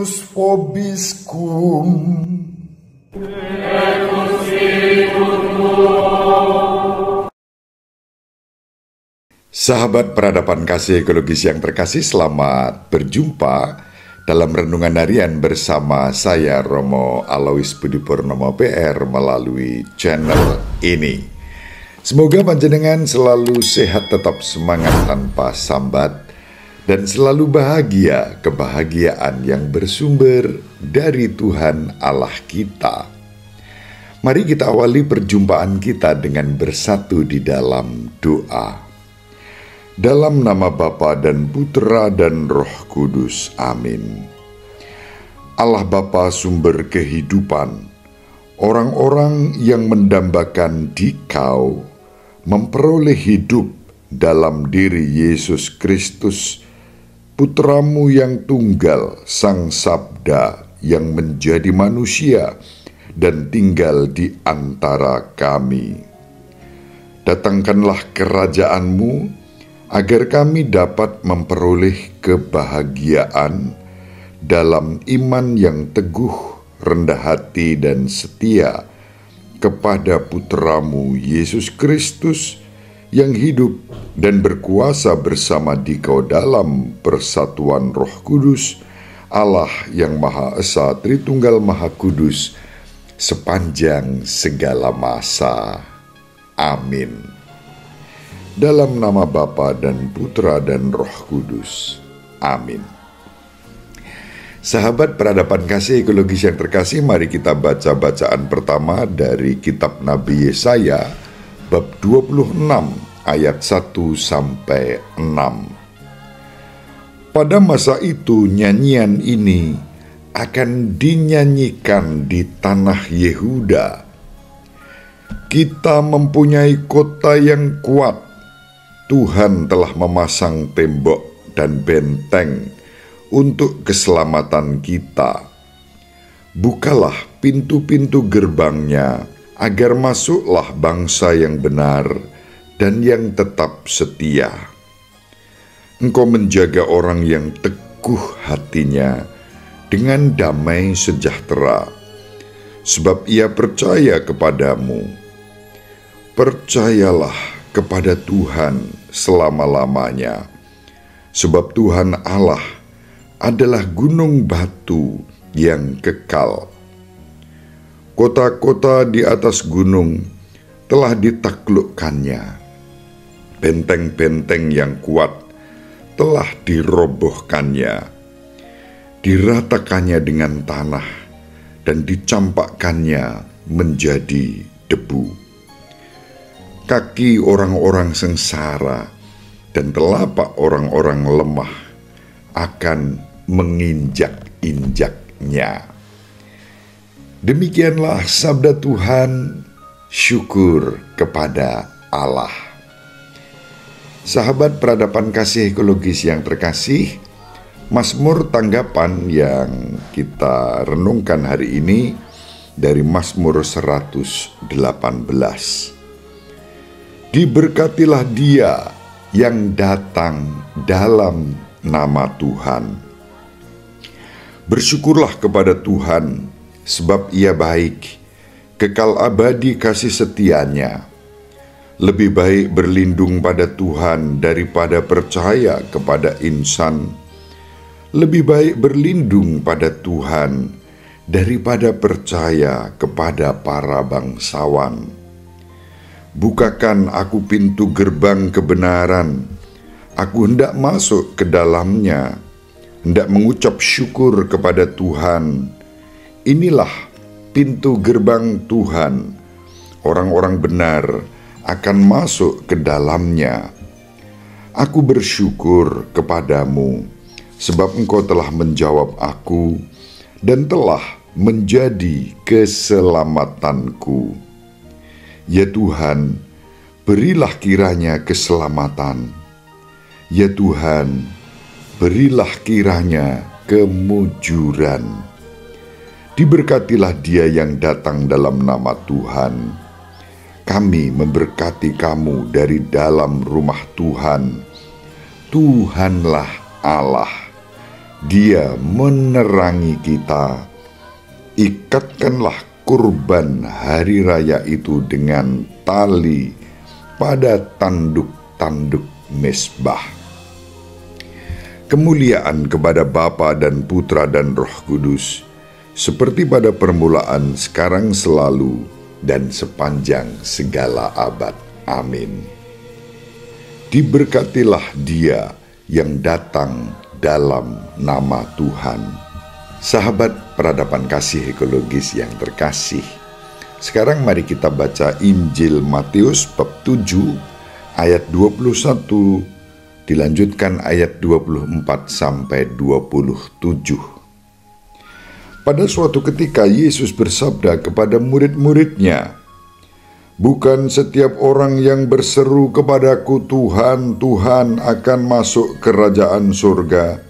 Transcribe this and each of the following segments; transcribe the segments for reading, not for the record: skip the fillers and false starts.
Christus vobiscum. Sahabat peradaban kasih ekologis yang terkasih, selamat berjumpa dalam renungan harian bersama saya Romo Alois Budi Purnomo PR melalui channel ini. Semoga panjenengan selalu sehat, tetap semangat tanpa sambat, dan selalu bahagia, kebahagiaan yang bersumber dari Tuhan Allah kita. Mari kita awali perjumpaan kita dengan bersatu di dalam doa. Dalam nama Bapa dan Putra dan Roh Kudus, amin. Allah Bapa sumber kehidupan, orang-orang yang mendambakan Dikau memperoleh hidup dalam diri Yesus Kristus, Putramu yang tunggal, Sang Sabda yang menjadi manusia dan tinggal di antara kami. Datangkanlah kerajaan-Mu, agar kami dapat memperoleh kebahagiaan dalam iman yang teguh, rendah hati, dan setia kepada Putramu Yesus Kristus yang hidup dan berkuasa bersama Dikau dalam persatuan Roh Kudus, Allah yang Maha Esa, Tritunggal Maha Kudus, sepanjang segala masa. Amin. Dalam nama Bapa dan Putra dan Roh Kudus. Amin. Sahabat peradaban kasih ekologis yang terkasih, mari kita baca bacaan pertama dari kitab Nabi Yesaya bab 26 ayat 1 sampai 6. Pada masa itu nyanyian ini akan dinyanyikan di tanah Yehuda. Kita mempunyai kota yang kuat. Tuhan telah memasang tembok dan benteng untuk keselamatan kita. Bukalah pintu-pintu gerbangnya, agar masuklah bangsa yang benar dan yang tetap setia. Engkau menjaga orang yang teguh hatinya dengan damai sejahtera, sebab ia percaya kepadamu. Percayalah kepada Tuhan selama-lamanya, sebab Tuhan Allah adalah gunung batu yang kekal. Kota-kota di atas gunung telah ditaklukkannya, benteng-benteng yang kuat telah dirobohkannya, diratakannya dengan tanah dan dicampakkannya menjadi debu. Kaki orang-orang sengsara dan telapak orang-orang lemah akan menginjak-injaknya. Demikianlah sabda Tuhan, syukur kepada Allah. Sahabat peradaban kasih ekologis yang terkasih, Mazmur tanggapan yang kita renungkan hari ini dari Mazmur 118. Diberkatilah dia yang datang dalam nama Tuhan. Bersyukurlah kepada Tuhan, sebab ia baik, kekal abadi kasih setianya. Lebih baik berlindung pada Tuhan daripada percaya kepada insan. Lebih baik berlindung pada Tuhan daripada percaya kepada para bangsawan. Bukakan aku pintu gerbang kebenaran, aku hendak masuk ke dalamnya, hendak mengucap syukur kepada Tuhan. Inilah pintu gerbang Tuhan, orang-orang benar akan masuk ke dalamnya. Aku bersyukur kepadamu, sebab Engkau telah menjawab aku dan telah menjadi keselamatanku. Ya Tuhan, berilah kiranya keselamatan. Ya Tuhan, berilah kiranya kemujuran. Diberkatilah dia yang datang dalam nama Tuhan. Kami memberkati kamu dari dalam rumah Tuhan. Tuhanlah Allah, Dia menerangi kita. Ikatkanlah kurban hari raya itu dengan tali pada tanduk-tanduk mezbah. Kemuliaan kepada Bapa dan Putra dan Roh Kudus, seperti pada permulaan, sekarang, selalu, dan sepanjang segala abad. Amin. Diberkatilah Dia yang datang dalam nama Tuhan. Sahabat peradaban kasih ekologis yang terkasih, sekarang mari kita baca Injil Matius bab 7 ayat 21 dilanjutkan ayat 24 sampai 27. Pada suatu ketika Yesus bersabda kepada murid-muridnya, "Bukan setiap orang yang berseru kepadaku, Tuhan, Tuhan, akan masuk kerajaan surga,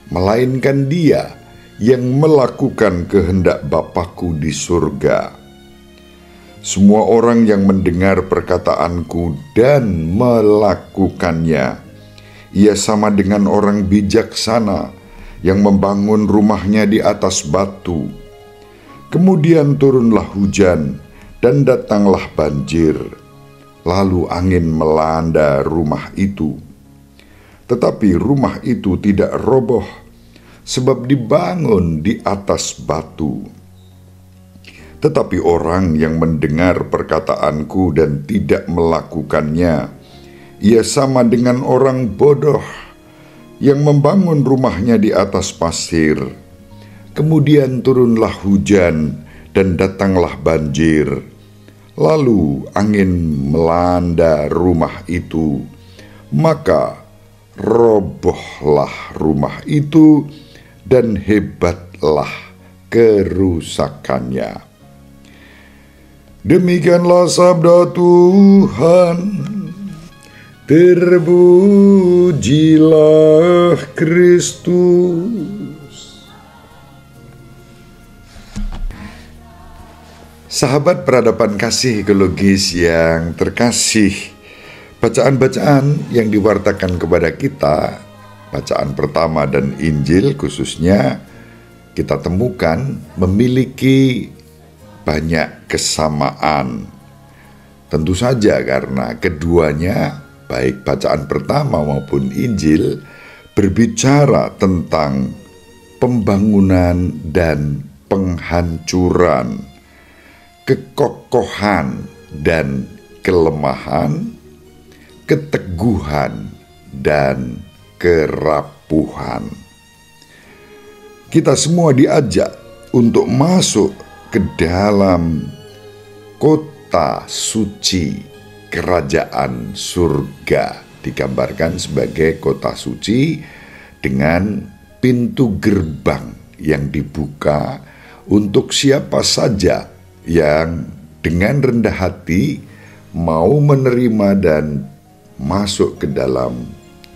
melainkan dia yang melakukan kehendak Bapa-Ku di surga. Semua orang yang mendengar perkataanku dan melakukannya, ia sama dengan orang bijaksana yang membangun rumahnya di atas batu. Kemudian turunlah hujan, dan datanglah banjir, lalu angin melanda rumah itu. Tetapi rumah itu tidak roboh, sebab dibangun di atas batu. Tetapi orang yang mendengar perkataanku dan tidak melakukannya, ia sama dengan orang bodoh yang membangun rumahnya di atas pasir. Kemudian turunlah hujan, dan datanglah banjir, lalu angin melanda rumah itu, maka robohlah rumah itu, dan hebatlah kerusakannya." Demikianlah sabda Tuhan. Terpujilah Kristus. Sahabat peradaban kasih ekologis yang terkasih, bacaan-bacaan yang diwartakan kepada kita, bacaan pertama dan Injil khususnya, kita temukan memiliki banyak kesamaan. Tentu saja karena keduanya, baik bacaan pertama maupun Injil, berbicara tentang pembangunan dan penghancuran, kekokohan dan kelemahan, keteguhan dan kerapuhan. Kita semua diajak untuk masuk ke dalam kota suci kerajaan surga. Digambarkan sebagai kota suci dengan pintu gerbang yang dibuka untuk siapa saja yang dengan rendah hati mau menerima dan masuk ke dalam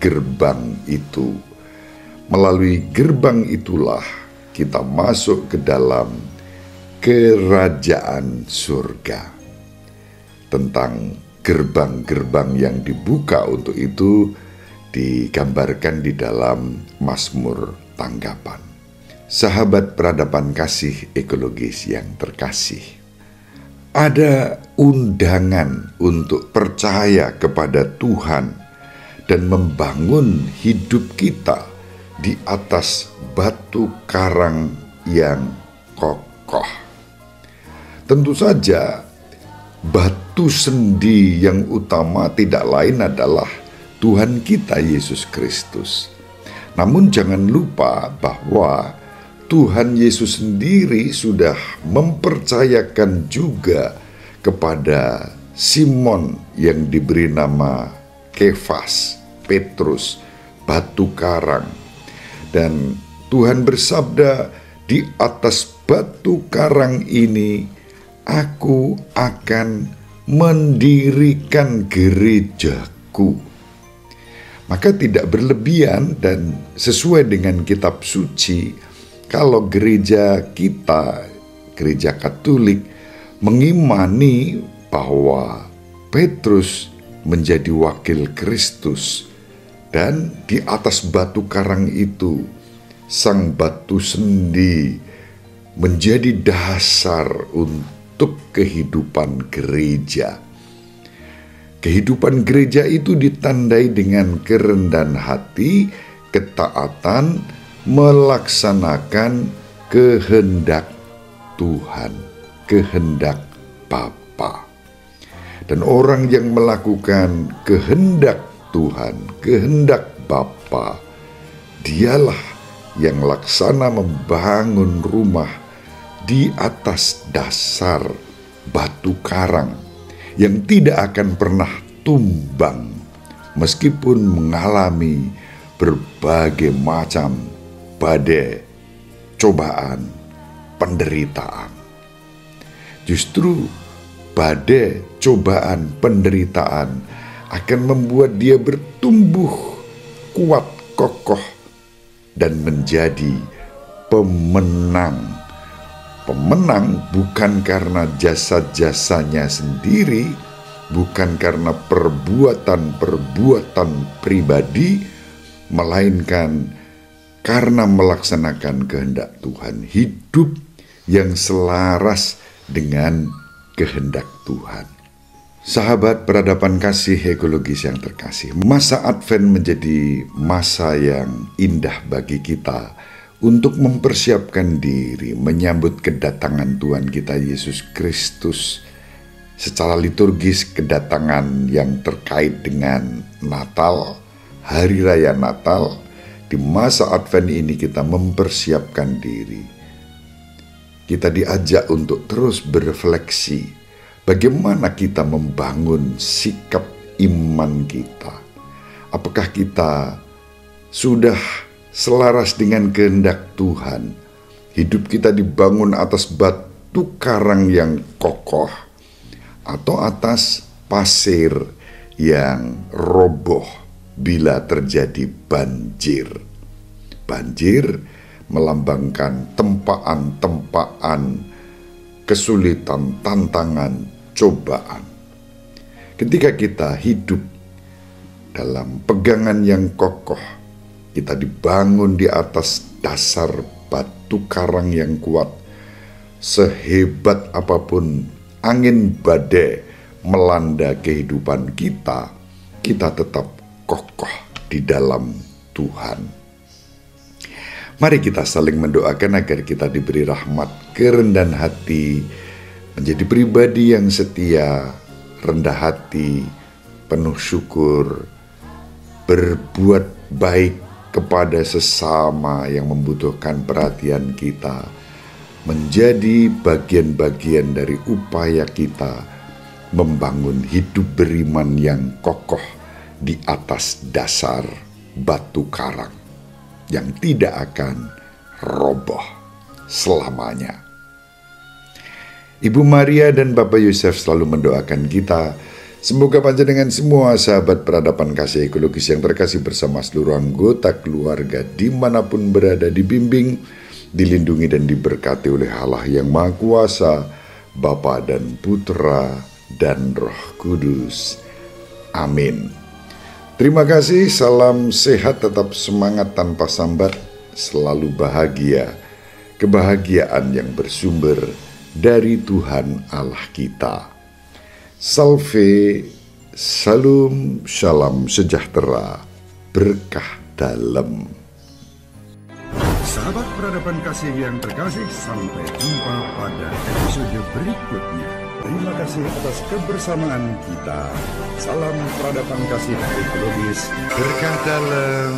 gerbang itu. Melalui gerbang itulah kita masuk ke dalam kerajaan surga. Tentang gerbang-gerbang yang dibuka untuk itu digambarkan di dalam Mazmur Tanggapan. Sahabat peradaban kasih ekologis yang terkasih, ada undangan untuk percaya kepada Tuhan dan membangun hidup kita di atas batu karang yang kokoh. Tentu saja batu sendi yang utama tidak lain adalah Tuhan kita Yesus Kristus. Namun jangan lupa bahwa Tuhan Yesus sendiri sudah mempercayakan juga kepada Simon yang diberi nama Kefas, Petrus, batu karang. Dan Tuhan bersabda, "Di atas batu karang ini aku akan mendirikan gerejaku." Maka tidak berlebihan dan sesuai dengan kitab suci kalau gereja kita, gereja Katolik, mengimani bahwa Petrus menjadi wakil Kristus, dan di atas batu karang itu sang batu sendi menjadi dasar untuk kehidupan gereja. Kehidupan gereja itu ditandai dengan kerendahan hati, ketaatan, melaksanakan kehendak Tuhan, kehendak Bapa. Dan orang yang melakukan kehendak Tuhan, kehendak Bapa, dialah yang laksana membangun rumah di atas dasar batu karang yang tidak akan pernah tumbang meskipun mengalami berbagai macam badai, cobaan, penderitaan. Justru badai, cobaan, penderitaan akan membuat dia bertumbuh kuat, kokoh, dan menjadi pemenang. Pemenang bukan karena jasa-jasanya sendiri, bukan karena perbuatan-perbuatan pribadi, melainkan karena melaksanakan kehendak Tuhan, hidup yang selaras dengan kehendak Tuhan. Sahabat peradaban kasih ekologis yang terkasih, masa Advent menjadi masa yang indah bagi kita untuk mempersiapkan diri menyambut kedatangan Tuhan kita Yesus Kristus. Secara liturgis, kedatangan yang terkait dengan Natal, Hari Raya Natal. Di masa Advent ini kita mempersiapkan diri. Kita diajak untuk terus berefleksi bagaimana kita membangun sikap iman kita. Apakah kita sudah selaras dengan kehendak Tuhan? Hidup kita dibangun atas batu karang yang kokoh atau atas pasir yang roboh bila terjadi banjir. Banjir melambangkan tempaan-tempaan, kesulitan, tantangan, cobaan. Ketika kita hidup dalam pegangan yang kokoh, kita dibangun di atas dasar batu karang yang kuat. Sehebat apapun angin badai melanda kehidupan kita, kita tetap kokoh di dalam Tuhan. Mari kita saling mendoakan agar kita diberi rahmat, kerendahan hati, menjadi pribadi yang setia, rendah hati, penuh syukur, berbuat baik kepada sesama yang membutuhkan perhatian kita, menjadi bagian-bagian dari upaya kita membangun hidup beriman yang kokoh di atas dasar batu karang yang tidak akan roboh selamanya. Ibu Maria dan Bapak Yosef selalu mendoakan kita. Semoga panjenengan semua sahabat peradaban kasih ekologis yang terkasih bersama seluruh anggota keluarga dimanapun berada dibimbing, dilindungi dan diberkati oleh Allah yang Maha Kuasa, Bapa dan Putra dan Roh Kudus. Amin. Terima kasih, salam sehat, tetap semangat tanpa sambat, selalu bahagia. Kebahagiaan yang bersumber dari Tuhan Allah kita. Salve, salam, shalom, sejahtera, berkah dalam. Sahabat peradaban kasih yang terkasih, sampai jumpa pada episode berikutnya. Terima kasih atas kebersamaan kita. Salam peradaban kasih ekologis, Berkah dalam.